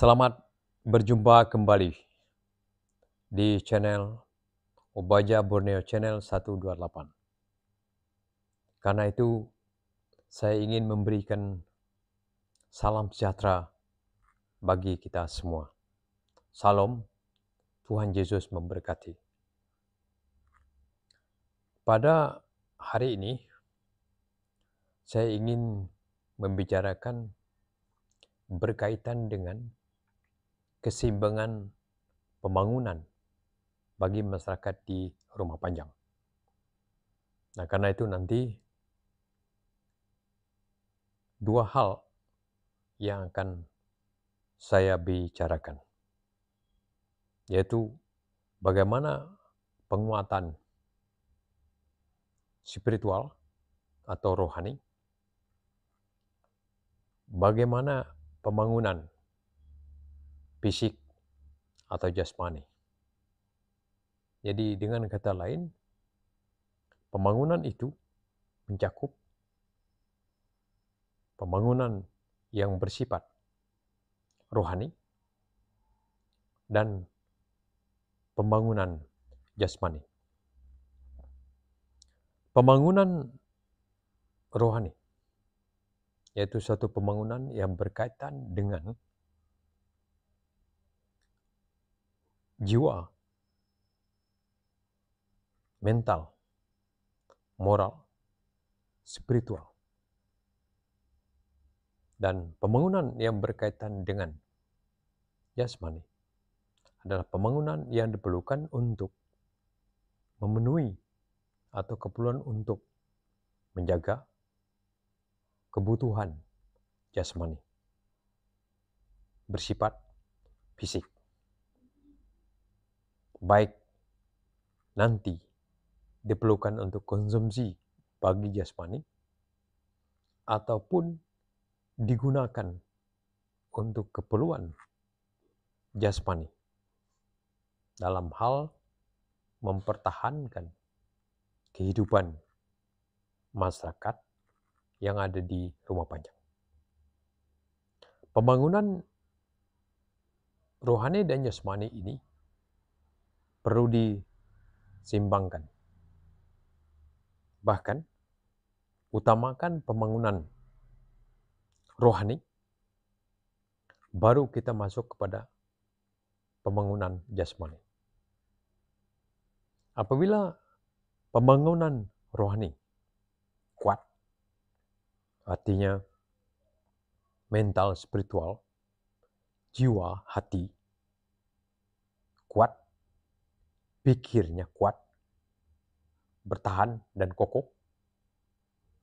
Selamat berjumpa kembali di channel Obaja Borneo Channel 128. Karena itu, saya ingin memberikan salam sejahtera bagi kita semua. Salam, Tuhan Yesus memberkati. Pada hari ini, saya ingin membicarakan berkaitan dengan keseimbangan pembangunan bagi masyarakat di Rumah Panjang. Nah, karena itu nanti dua hal yang akan saya bicarakan, yaitu bagaimana penguatan spiritual atau rohani, bagaimana pembangunan fisik atau jasmani. Jadi dengan kata lain, pembangunan itu mencakup pembangunan yang bersifat rohani dan pembangunan jasmani. Pembangunan rohani yaitu suatu pembangunan yang berkaitan dengan jiwa, mental, moral, spiritual. Dan pembangunan yang berkaitan dengan jasmani adalah pembangunan yang diperlukan untuk memenuhi atau keperluan untuk menjaga kebutuhan jasmani bersifat fisik. Baik nanti diperlukan untuk konsumsi bagi jasmani ataupun digunakan untuk keperluan jasmani dalam hal mempertahankan kehidupan masyarakat yang ada di Rumah Panjang. Pembangunan rohani dan jasmani ini perlu diseimbangkan. Bahkan utamakan pembangunan rohani, baru kita masuk kepada pembangunan jasmani. Apabila pembangunan rohani kuat, artinya mental, spiritual, jiwa, hati kuat, pikirnya kuat, bertahan dan kokoh,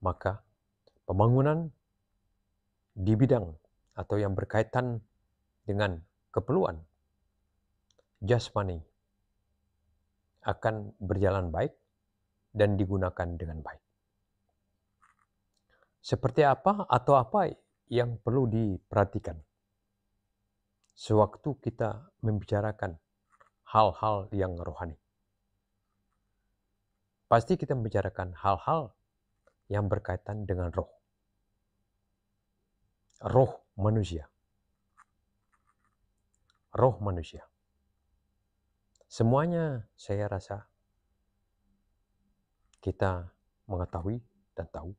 maka pembangunan di bidang atau yang berkaitan dengan keperluan jasmani akan berjalan baik dan digunakan dengan baik. Seperti apa atau apa yang perlu diperhatikan sewaktu kita membicarakan hal-hal yang rohani? Pasti kita membicarakan hal-hal yang berkaitan dengan roh. Roh manusia. Roh manusia. Semuanya saya rasa kita mengetahui dan tahu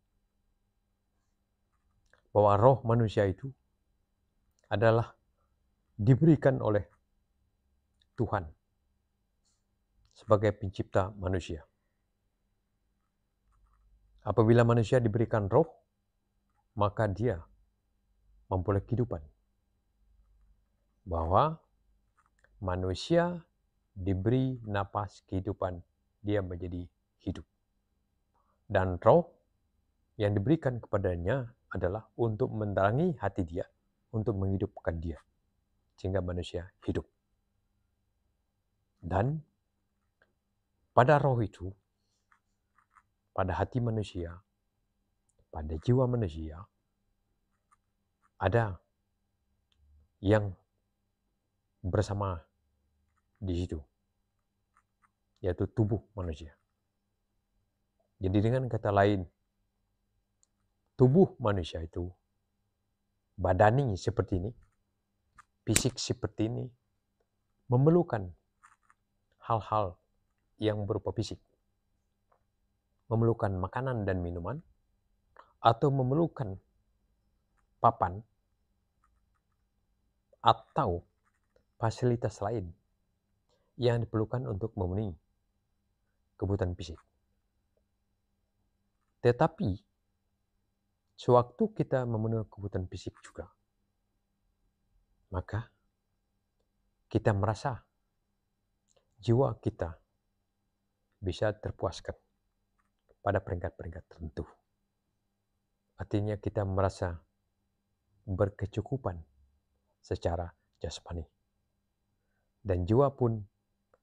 bahwa roh manusia itu adalah diberikan oleh Tuhan sebagai pencipta manusia. Apabila manusia diberikan roh, maka dia memperoleh kehidupan. Bahwa manusia diberi napas kehidupan, dia menjadi hidup. Dan roh yang diberikan kepadanya adalah untuk menerangi hati dia, untuk menghidupkan dia, sehingga manusia hidup. Dan pada roh itu, pada hati manusia, pada jiwa manusia, ada yang bersama di situ, yaitu tubuh manusia. Jadi dengan kata lain, tubuh manusia itu badani seperti ini, fisik seperti ini memerlukan hal-hal yang berupa fisik, memerlukan makanan dan minuman, atau memerlukan papan atau fasilitas lain yang diperlukan untuk memenuhi kebutuhan fisik. Tetapi, sewaktu kita memenuhi kebutuhan fisik juga, maka kita merasa jiwa kita bisa terpuaskan pada peringkat-peringkat tertentu. Artinya kita merasa berkecukupan secara jasmani. Dan jiwa pun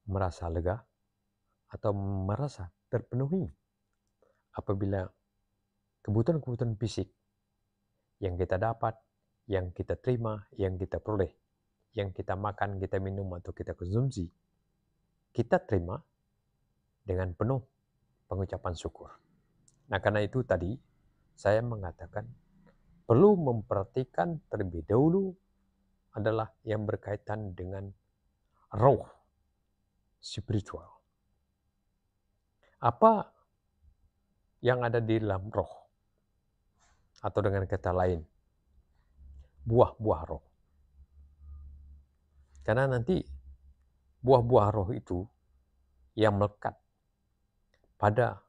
merasa lega atau merasa terpenuhi apabila kebutuhan-kebutuhan fisik yang kita dapat, yang kita terima, yang kita peroleh, yang kita makan, kita minum, atau kita konsumsi, kita terima dengan penuh pengucapan syukur. Nah, karena itu tadi saya mengatakan perlu memperhatikan terlebih dahulu adalah yang berkaitan dengan roh spiritual. Apa yang ada di dalam roh? Atau dengan kata lain, buah-buah roh. Karena nanti buah-buah roh itu yang melekat pada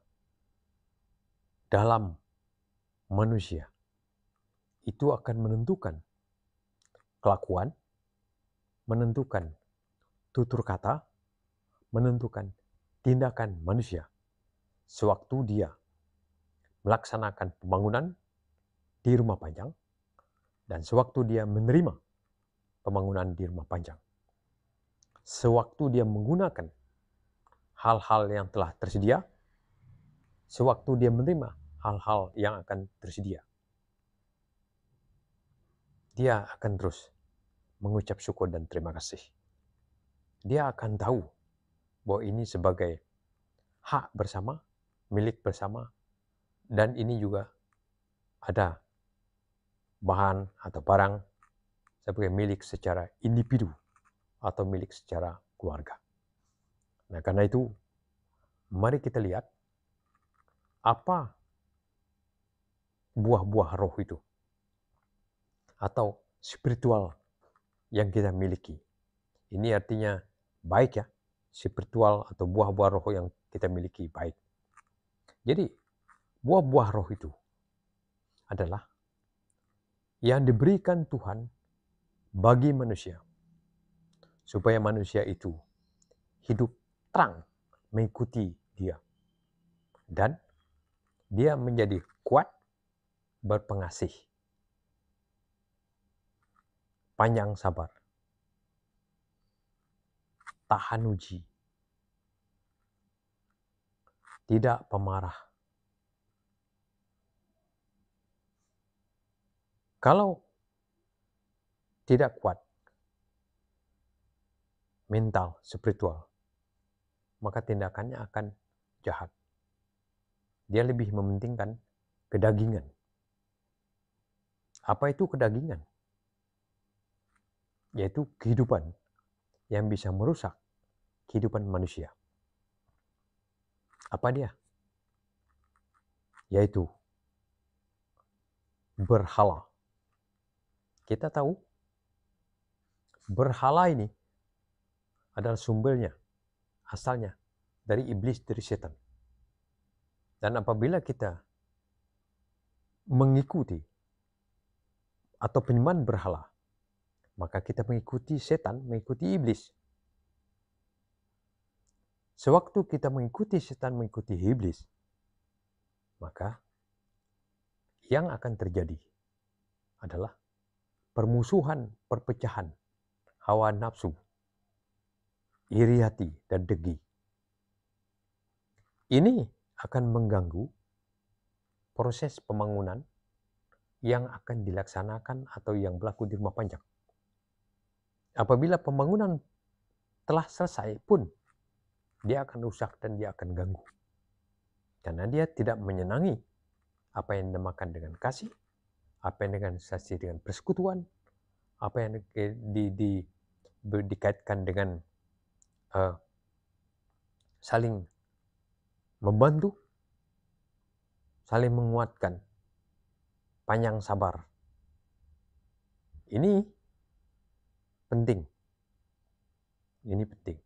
dalam manusia itu akan menentukan kelakuan, menentukan tutur kata, menentukan tindakan manusia sewaktu dia melaksanakan pembangunan di rumah panjang dan sewaktu dia menerima pembangunan di rumah panjang. Sewaktu dia menggunakan hal-hal yang telah tersedia, sewaktu dia menerima hal-hal yang akan tersedia, dia akan terus mengucap syukur dan terima kasih. Dia akan tahu bahwa ini sebagai hak bersama, milik bersama, dan ini juga ada bahan atau barang sebagai milik secara individu atau milik secara keluarga. Nah, karena itu, mari kita lihat apa buah-buah roh itu atau spiritual yang kita miliki. Ini artinya baik ya, spiritual atau buah-buah roh yang kita miliki baik. Jadi, buah-buah roh itu adalah yang diberikan Tuhan bagi manusia, supaya manusia itu hidup terang mengikuti Dia. Dan dia menjadi kuat, berpengasih, panjang sabar, tahan uji, tidak pemarah. Kalau tidak kuat mental, spiritual, maka tindakannya akan jahat. Dia lebih mementingkan kedagingan. Apa itu kedagingan? Yaitu kehidupan yang bisa merusak kehidupan manusia. Apa dia? Yaitu berhala. Kita tahu berhala ini adalah sumbernya, asalnya dari iblis, dari setan. Dan apabila kita mengikuti atau penyembahan berhala, maka kita mengikuti setan, mengikuti iblis. Sewaktu kita mengikuti setan, mengikuti iblis, maka yang akan terjadi adalah permusuhan, perpecahan, hawa nafsu, iri hati, dan dengki. Ini akan mengganggu proses pembangunan yang akan dilaksanakan atau yang berlaku di rumah panjang. Apabila pembangunan telah selesai pun, dia akan rusak dan dia akan ganggu. Karena dia tidak menyenangi apa yang dinamakan dengan kasih, apa yang dengan persekutuan, apa yang dikaitkan dengan saling membantu, saling menguatkan, panjang sabar. Ini penting. Ini penting.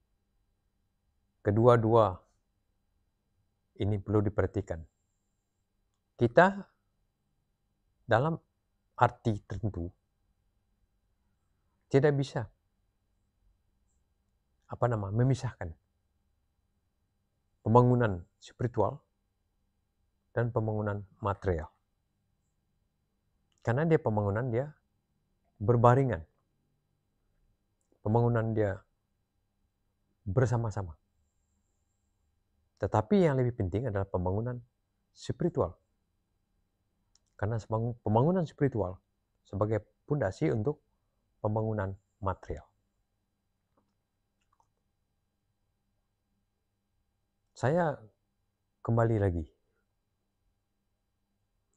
Kedua-dua ini perlu diperhatikan. Kita dalam arti tertentu tidak bisa memisahkan pembangunan spiritual dan pembangunan material. Karena pembangunan dia berbaringan. Pembangunan dia bersama-sama. Tetapi yang lebih penting adalah pembangunan spiritual. Karena pembangunan spiritual sebagai pondasi untuk pembangunan material. Saya kembali lagi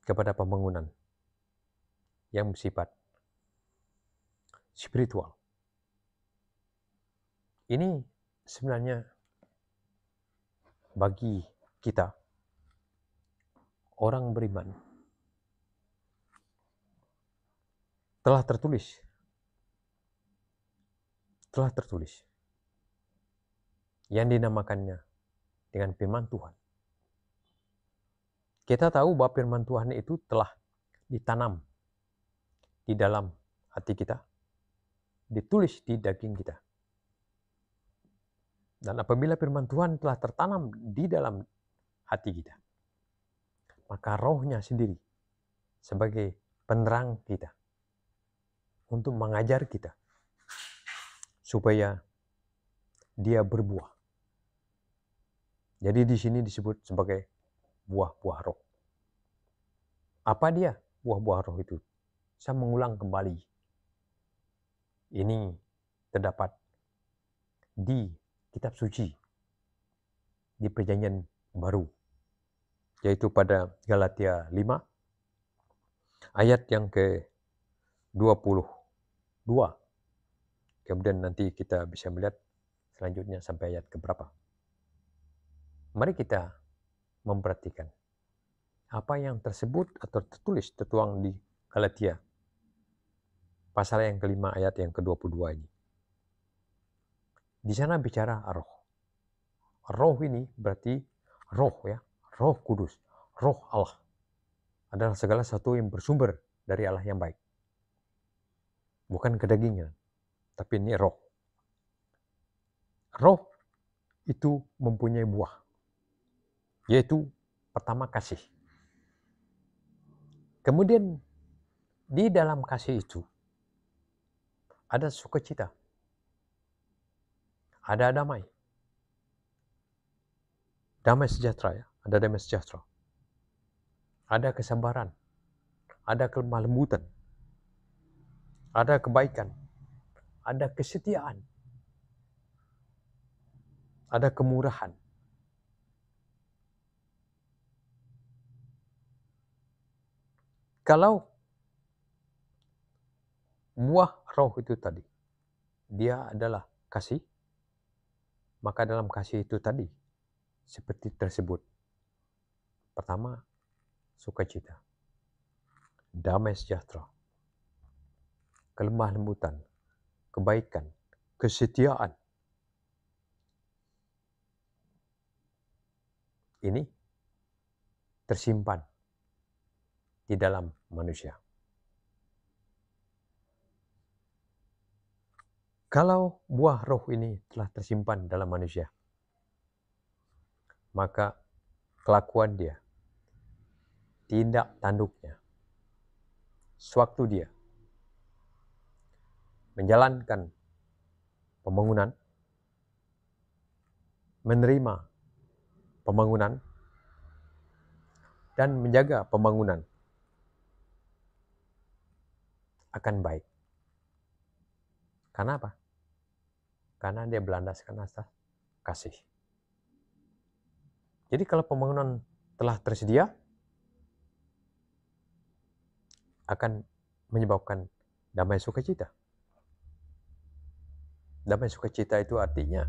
kepada pembangunan yang bersifat spiritual. Ini sebenarnya bagi kita, orang beriman, telah tertulis yang dinamakannya dengan firman Tuhan. Kita tahu bahwa firman Tuhan itu telah ditanam di dalam hati kita, ditulis di daging kita. Dan apabila firman Tuhan telah tertanam di dalam hati kita, maka rohnya sendiri sebagai penerang kita untuk mengajar kita supaya dia berbuah. Jadi di sini disebut sebagai buah-buah roh. Apa dia buah-buah roh itu? Saya mengulang kembali. Ini terdapat di kitab suci, di perjanjian baru, yaitu pada Galatia 5, ayat yang ke-22. Kemudian nanti kita bisa melihat selanjutnya sampai ayat keberapa. Mari kita memperhatikan apa yang tersebut atau tertuang di Galatia pasal yang kelima ayat yang ke-22 ini. Di sana bicara roh. Roh ini berarti roh ya, Roh Kudus, roh Allah. Adalah segala sesuatu yang bersumber dari Allah yang baik. Bukan kedagingan, tapi ini roh. Roh itu mempunyai buah. Yaitu pertama kasih. Kemudian di dalam kasih itu ada sukacita, ada damai sejahtera ya, ada damai sejahtera, ada kesabaran, ada kelemah lembutan, ada kebaikan, ada kesetiaan, ada kemurahan. Kalau buah roh itu tadi, dia adalah kasih, maka dalam kasih itu tadi, seperti tersebut. Pertama, sukacita, damai sejahtera, kelemah lembutan, kebaikan, kesetiaan. Ini tersimpan di dalam manusia. Kalau buah roh ini telah tersimpan dalam manusia, maka kelakuan dia, tindak tanduknya, sewaktu dia menjalankan pembangunan, menerima pembangunan, dan menjaga pembangunan akan baik. Karena apa? Karena dia berlandaskan atas kasih. Jadi kalau pembangunan telah tersedia, akan menyebabkan damai sukacita. Damai sukacita itu artinya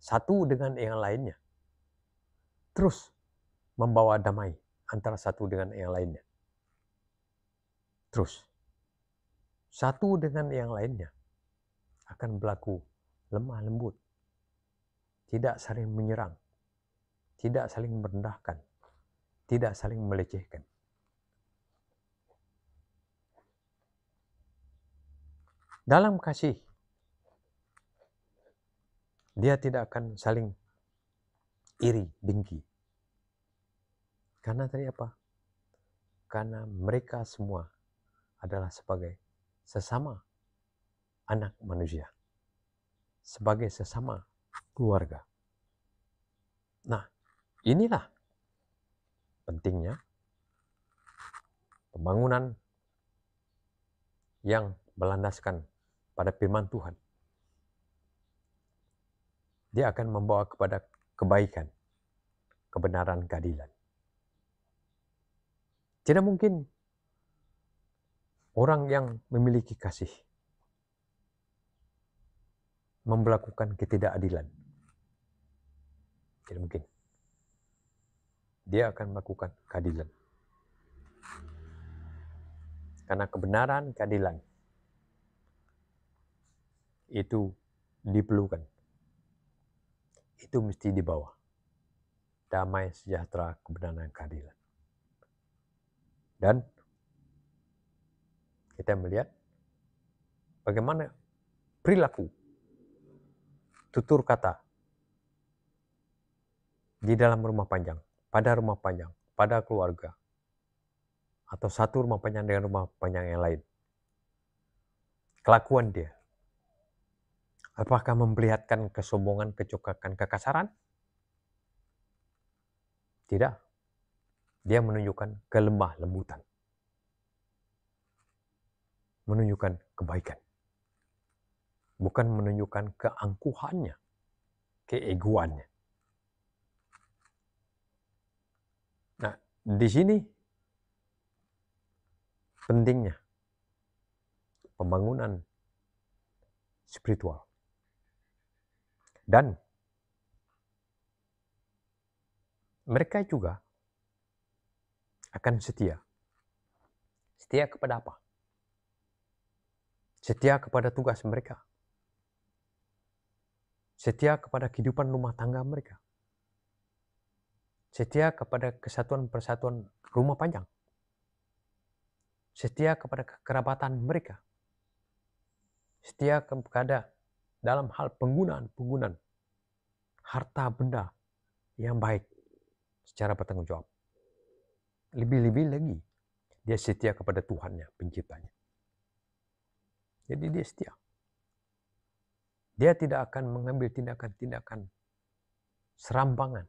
satu dengan yang lainnya. Terus membawa damai antara satu dengan yang lainnya. Terus satu dengan yang lainnya akan berlaku lemah lembut, tidak saling menyerang, tidak saling merendahkan, tidak saling melecehkan. Dalam kasih, dia tidak akan saling iri, dengki. Karena tadi apa? Karena mereka semua adalah sebagai sesama anak manusia, sebagai sesama keluarga. Nah, inilah pentingnya pembangunan yang berlandaskan pada firman Tuhan. Dia akan membawa kepada kebaikan, kebenaran, keadilan. Tidak mungkin orang yang memiliki kasih memperlakukan ketidakadilan. Tidak mungkin. Dia akan melakukan keadilan. Karena kebenaran, keadilan itu diperlukan. Itu mesti dibawa. Damai, sejahtera, kebenaran, keadilan. Dan kita melihat bagaimana perilaku, tutur kata di dalam rumah panjang, pada keluarga, atau satu rumah panjang dengan rumah panjang yang lain. Kelakuan dia, apakah memperlihatkan kesombongan, kecokakan, kekasaran? Tidak. Dia menunjukkan kelemah lembutan. Menunjukkan kebaikan. Bukan menunjukkan keangkuhannya, keegoannya. Nah, di sini pentingnya pembangunan spiritual. Dan mereka juga akan setia. Setia kepada apa? Setia kepada tugas mereka. Setia kepada kehidupan rumah tangga mereka. Setia kepada kesatuan persatuan rumah panjang. Setia kepada kekerabatan mereka. Setia kepada dalam hal penggunaan harta benda yang baik secara bertanggung jawab. Lebih-lebih lagi, dia setia kepada Tuhannya, penciptanya. Jadi dia setia. Dia tidak akan mengambil tindakan-tindakan serampangan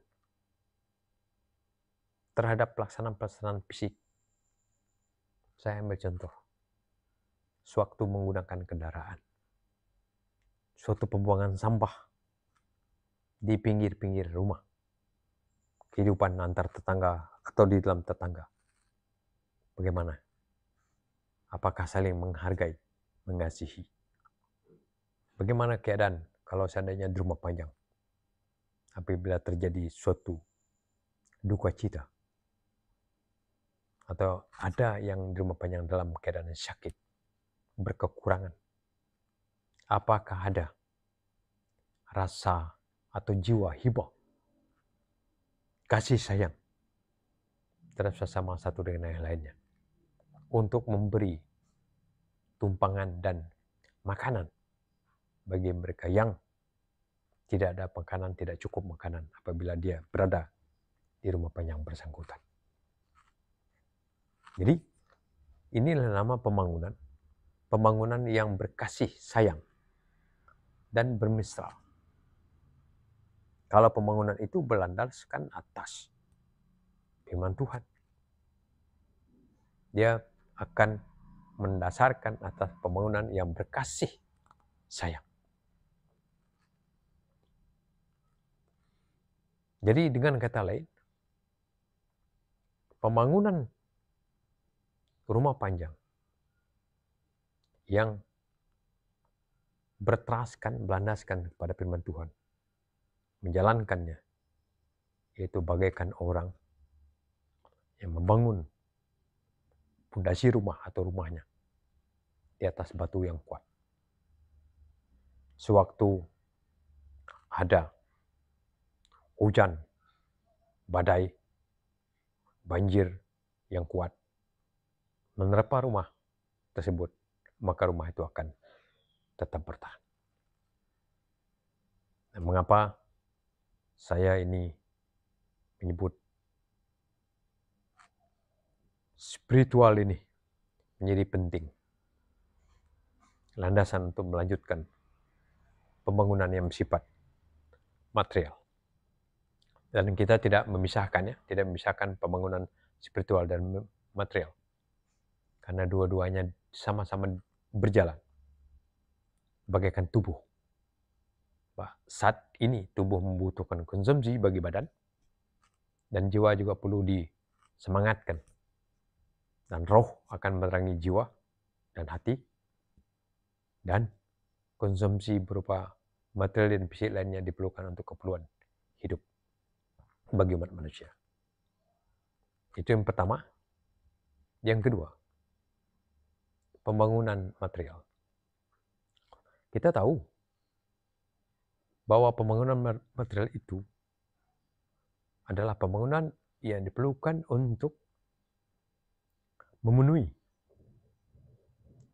terhadap pelaksanaan fisik. Saya ambil contoh. Sewaktu menggunakan kendaraan. Suatu pembuangan sampah di pinggir-pinggir rumah. Kehidupan antar tetangga atau di dalam tetangga. Bagaimana? Apakah saling menghargai, mengasihi? Bagaimana keadaan kalau seandainya di rumah panjang? Apabila terjadi suatu duka cita. Atau ada yang di rumah panjang dalam keadaan sakit, berkekurangan. Apakah ada rasa atau jiwa hibah, kasih sayang terhadap sesama satu dengan yang lainnya untuk memberi tumpangan dan makanan bagi mereka yang tidak ada makanan, tidak cukup makanan apabila dia berada di rumah panjang bersangkutan. Jadi inilah nama pembangunan yang berkasih sayang dan bermesra. Kalau pembangunan itu berlandaskan atas firman Tuhan, dia akan mendasarkan atas pembangunan yang berkasih sayang. Jadi dengan kata lain, pembangunan rumah panjang yang berlandaskan kepada firman Tuhan, menjalankannya, yaitu bagaikan orang yang membangun pondasi rumah atau rumahnya di atas batu yang kuat. Sewaktu ada hujan, badai, banjir yang kuat menerpa rumah tersebut, maka rumah itu akan tetap bertahan. Dan mengapa saya ini menyebut spiritual ini menjadi penting, landasan untuk melanjutkan pembangunan yang bersifat material. Dan kita tidak memisahkannya, tidak memisahkan pembangunan spiritual dan material, karena dua-duanya sama-sama berjalan bagaikan tubuh. Saat ini tubuh membutuhkan konsumsi bagi badan, dan jiwa juga perlu disemangatkan, dan roh akan menerangi jiwa dan hati, dan konsumsi berupa material dan fisik lainnya diperlukan untuk keperluan hidup bagi umat manusia. Itu yang pertama. Yang kedua, pembangunan material. Kita tahu bahwa pembangunan material itu adalah pembangunan yang diperlukan untuk memenuhi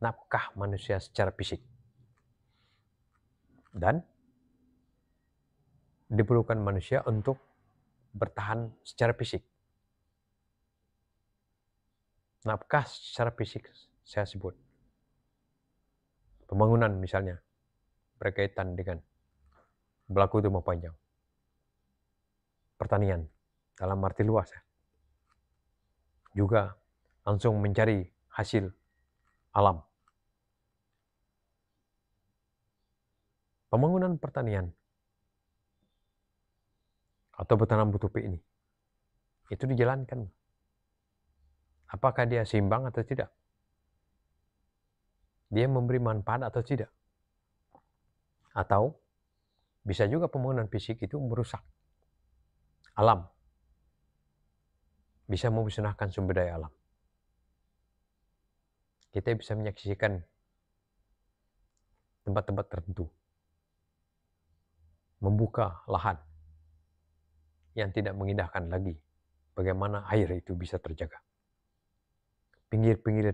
nafkah manusia secara fisik, dan diperlukan manusia untuk bertahan secara fisik. Nafkah secara fisik saya sebut. Pembangunan misalnya berkaitan dengan berlaku rumah panjang. Pertanian dalam arti luas ya. Juga langsung mencari hasil alam. Pembangunan pertanian atau bertanam butuh ini, itu dijalankan. Apakah dia seimbang atau tidak? Dia memberi manfaat atau tidak? Atau bisa juga pembangunan fisik itu merusak alam, bisa memusnahkan sumber daya alam. Kita bisa menyaksikan tempat-tempat tertentu membuka lahan yang tidak mengindahkan lagi bagaimana air itu bisa terjaga. Pinggir-pinggir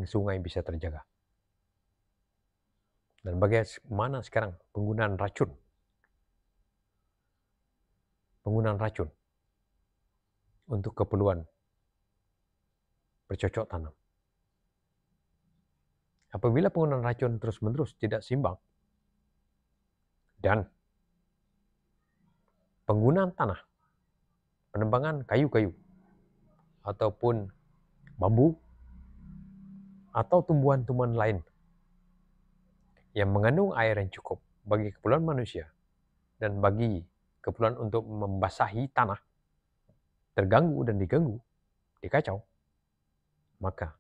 sungai bisa terjaga. Dan bagaimana sekarang penggunaan racun untuk keperluan bercocok tanam. Apabila penggunaan racun terus-menerus tidak seimbang, dan penggunaan tanah, penebangan kayu-kayu, ataupun bambu, atau tumbuhan-tumbuhan lain yang mengandung air yang cukup bagi keperluan manusia dan bagi keperluan untuk membasahi tanah, terganggu dan diganggu, dikacau, maka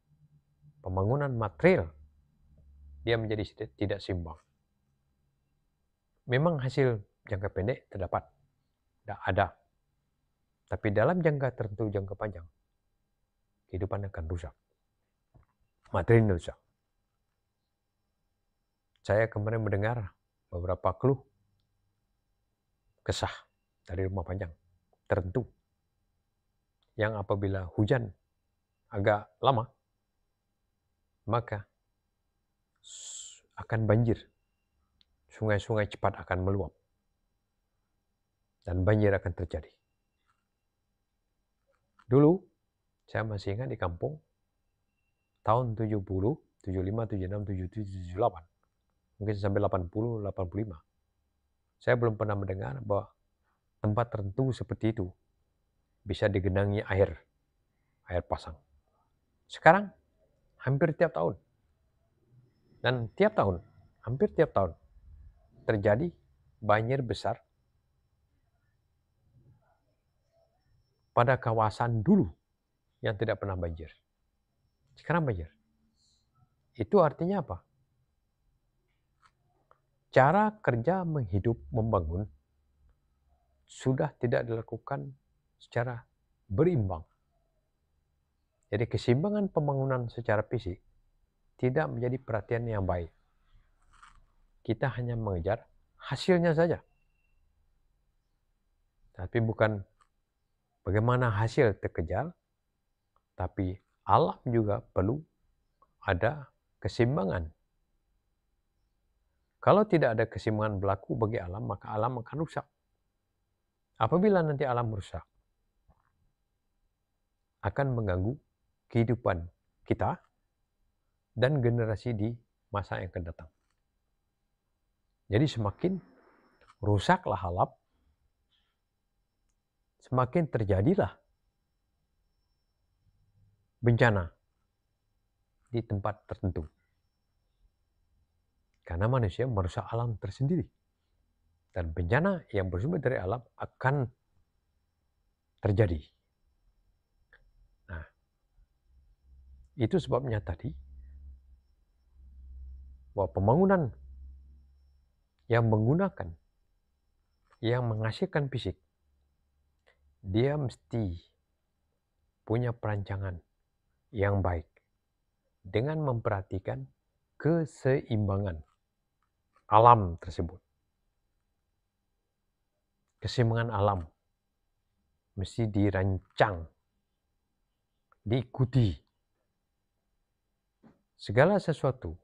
pembangunan material dia menjadi tidak seimbang. Memang hasil jangka pendek terdapat, tidak ada. Tapi dalam jangka tertentu, jangka panjang, kehidupan akan rusak. Materi rusak. Saya kemarin mendengar beberapa keluh kesah dari rumah panjang tertentu yang apabila hujan agak lama, maka akan banjir. Sungai-sungai cepat akan meluap. Dan banjir akan terjadi. Dulu, saya masih ingat di kampung, tahun 70, 75, 76, 77, 78. Mungkin sampai 80, 85. Saya belum pernah mendengar bahwa tempat tertentu seperti itu bisa digenangi air pasang. Sekarang, hampir tiap tahun. Dan hampir tiap tahun, terjadi banjir besar pada kawasan dulu yang tidak pernah banjir. Sekarang banjir. Itu artinya apa? cara kerja menghidup membangun sudah tidak dilakukan secara berimbang. Jadi keseimbangan pembangunan secara fisik tidak menjadi perhatian yang baik. Kita hanya mengejar hasilnya saja. Tapi bukan bagaimana hasil terkejar, tapi alam juga perlu ada keseimbangan. Kalau tidak ada keseimbangan berlaku bagi alam, maka alam akan rusak. Apabila nanti alam rusak, akan mengganggu kehidupan kita dan generasi di masa yang akan datang. Jadi semakin rusaklah alam, semakin terjadilah bencana di tempat tertentu. Karena manusia merusak alam tersendiri. Dan bencana yang bersumber dari alam akan terjadi. Nah, itu sebabnya tadi bahwa pembangunan yang menggunakan, yang menghasilkan fisik, dia mesti punya perancangan yang baik dengan memperhatikan keseimbangan alam tersebut. Keseimbangan alam mesti dirancang, diikuti. Segala sesuatu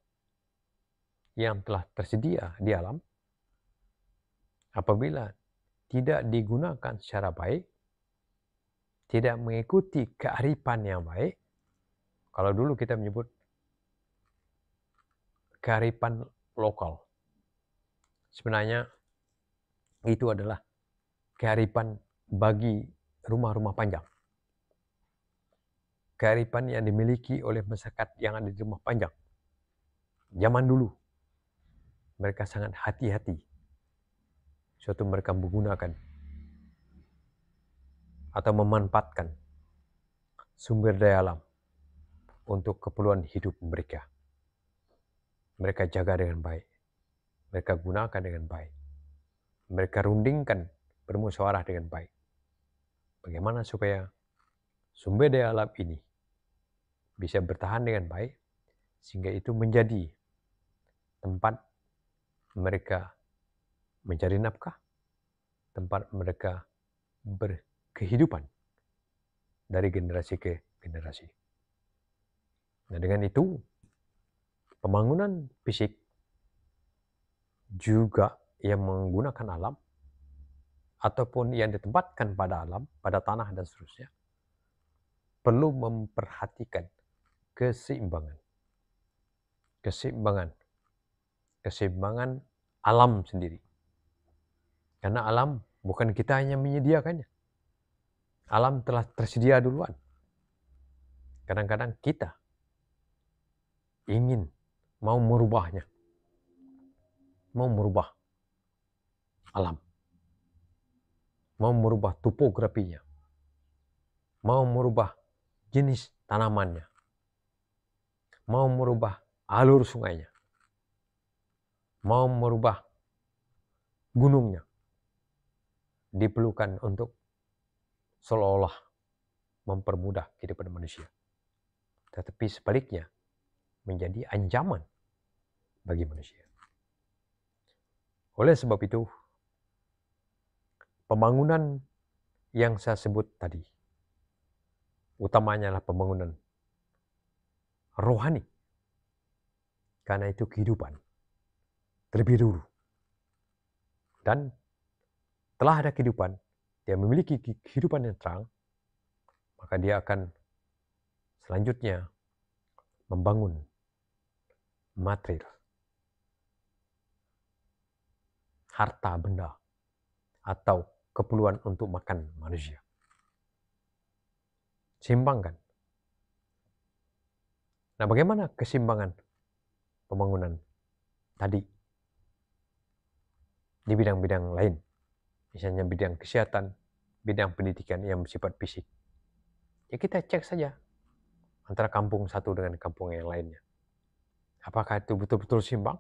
yang telah tersedia di alam, apabila tidak digunakan secara baik, tidak mengikuti kearifan yang baik, kalau dulu kita menyebut kearifan lokal, sebenarnya itu adalah kearifan bagi rumah-rumah panjang. Kearifan yang dimiliki oleh masyarakat yang ada di rumah panjang. Zaman dulu, mereka sangat hati-hati. Suatu mereka menggunakan atau memanfaatkan sumber daya alam untuk keperluan hidup mereka. Mereka jaga dengan baik. Mereka gunakan dengan baik. Mereka rundingkan, bermusyawarah dengan baik. Bagaimana supaya sumber daya alam ini bisa bertahan dengan baik, sehingga itu menjadi tempat mereka mencari nafkah, tempat mereka berkehidupan dari generasi ke generasi. Nah, dengan itu, pembangunan fisik juga yang menggunakan alam, ataupun yang ditempatkan pada alam, pada tanah dan seterusnya, perlu memperhatikan keseimbangan. Keseimbangan alam sendiri. Karena alam bukan kita hanya menyediakannya. Alam telah tersedia duluan. Kadang-kadang kita ingin mau merubahnya. Mau merubah alam. Mau merubah topografinya. Mau merubah jenis tanamannya. Mau merubah alur sungainya. Mau merubah gunungnya. Diperlukan untuk seolah-olah mempermudah kehidupan manusia. Tetapi sebaliknya menjadi ancaman bagi manusia. Oleh sebab itu, pembangunan yang saya sebut tadi, utamanya adalah pembangunan rohani. Karena itu kehidupan terlebih dulu. Dan telah ada kehidupan, dia memiliki kehidupan yang terang, maka dia akan selanjutnya membangun material, harta benda, atau keperluan untuk makan manusia. Seimbangkan. Nah, bagaimana keseimbangan pembangunan tadi di bidang-bidang lain? Misalnya bidang kesehatan, bidang pendidikan yang bersifat fisik. Ya kita cek saja antara kampung satu dengan kampung yang lainnya. Apakah itu betul-betul seimbang?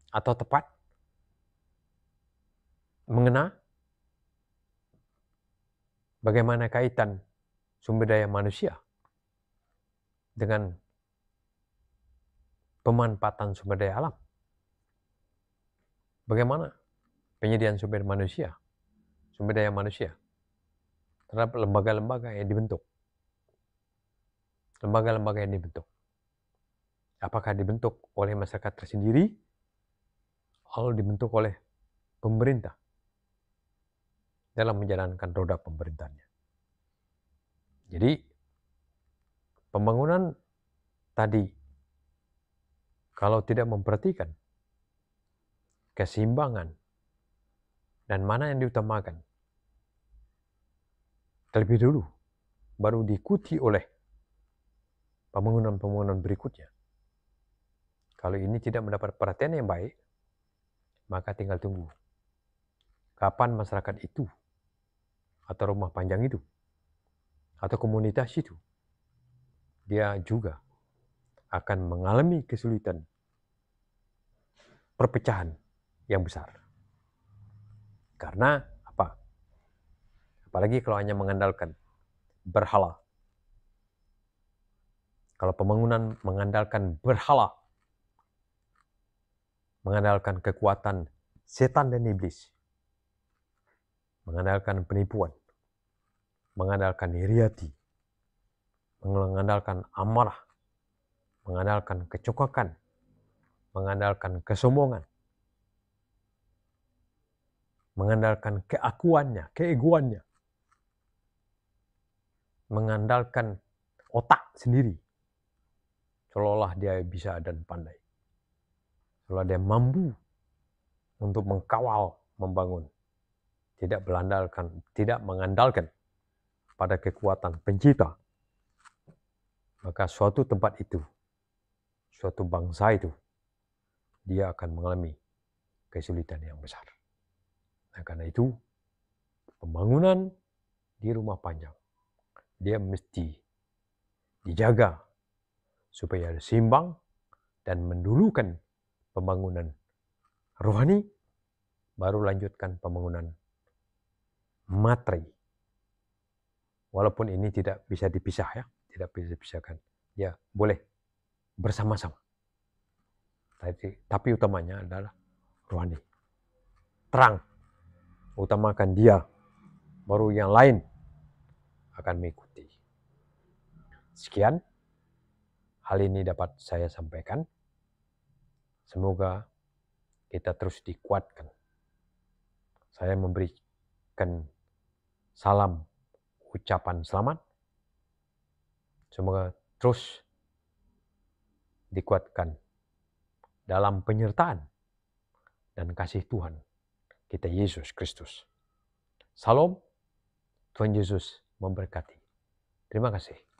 Atau tepat? mengena bagaimana kaitan sumber daya manusia dengan pemanfaatan sumber daya alam. Bagaimana penyediaan sumber daya manusia terhadap lembaga-lembaga yang dibentuk. Lembaga-lembaga yang dibentuk. Apakah dibentuk oleh masyarakat tersendiri atau dibentuk oleh pemerintah dalam menjalankan roda pemerintahannya. Jadi, pembangunan tadi kalau tidak memperhatikan keseimbangan dan mana yang diutamakan terlebih dulu, baru diikuti oleh pembangunan-pembangunan berikutnya. Kalau ini tidak mendapat perhatian yang baik, maka tinggal tunggu kapan masyarakat itu, atau rumah panjang itu, atau komunitas itu, dia juga akan mengalami kesulitan perpecahan yang besar. Karena apa? Apalagi kalau hanya mengandalkan berhala. Kalau pembangunan mengandalkan berhala, mengandalkan kekuatan setan dan iblis, mengandalkan penipuan, mengandalkan iri hati, mengandalkan amarah, mengandalkan kecokokan, mengandalkan kesombongan, mengandalkan keakuannya, keegoannya, mengandalkan otak sendiri, seolah-olah dia bisa dan pandai, seolah dia mampu untuk mengkawal, membangun, tidak mengandalkan pada kekuatan pencipta, maka suatu tempat itu, suatu bangsa itu, dia akan mengalami kesulitan yang besar. Nah, karena itu, pembangunan di rumah panjang, dia mesti dijaga supaya seimbang dan mendulukan pembangunan rohani, baru lanjutkan pembangunan materi. Walaupun ini tidak bisa dipisah ya, tidak bisa dipisahkan. Ya, boleh bersama-sama. Tapi utamanya adalah rohani. Terang, utamakan dia, baru yang lain akan mengikuti. Sekian, hal ini dapat saya sampaikan. Semoga kita terus dikuatkan. Saya memberikan salam ucapan selamat. Semoga terus dikuatkan dalam penyertaan dan kasih Tuhan kita Yesus Kristus. Salam, Tuhan Yesus memberkati. Terima kasih.